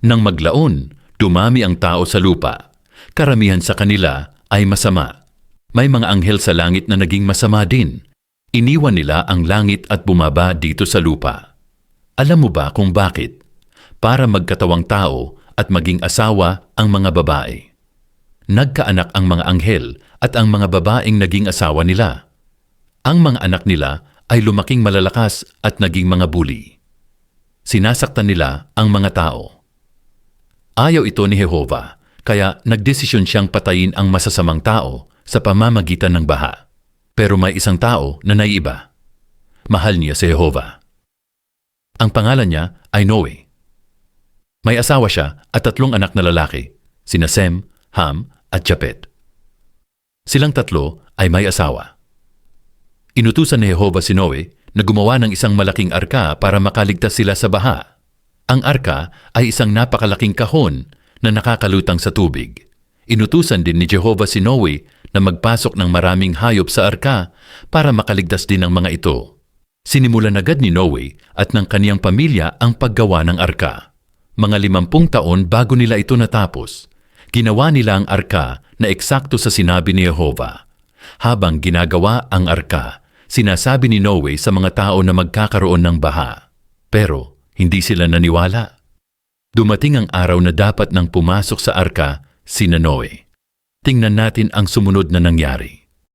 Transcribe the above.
Nang maglaon, dumami ang tao sa lupa. Karamihan sa kanila ay masama. May mga anghel sa langit na naging masama din. Iniwan nila ang langit at bumaba dito sa lupa. Alam mo ba kung bakit? Para magkatawang tao at maging asawa ang mga babae. Nagkaanak ang mga anghel at ang mga babaeng naging asawa nila. Ang mga anak nila ay lumaking malalakas at naging mga bully. Sinasaktan nila ang mga tao. Ayaw ito ni Jehovah, kaya nagdesisyon siyang patayin ang masasamang tao sa pamamagitan ng baha. Pero may isang tao na naiiba. Mahal niya si Jehovah. Ang pangalan niya ay Noe. May asawa siya at 3 anak na lalaki, sina Sem, Ham at Japet. Silang 3 ay may asawa. Inutusan ni Jehovah si Noe na gumawa ng isang malaking arka para makaligtas sila sa baha. Ang arka ay isang napakalaking kahon na nakakalutang sa tubig. Inutusan din ni Jehovah si Noe na magpasok ng maraming hayop sa arka para makaligtas din ang mga ito. Sinimulan agad ni Noe at ng kaniyang pamilya ang paggawa ng arka. Mga 50 taon bago nila ito natapos, ginawa nila ang arka na eksakto sa sinabi ni Jehovah. Habang ginagawa ang arka, sinasabi ni Noe sa mga tao na magkakaroon ng baha. Pero hindi sila naniwala. Dumating ang araw na dapat nang pumasok sa arka sina Noe. Tingnan natin ang sumunod na nangyari.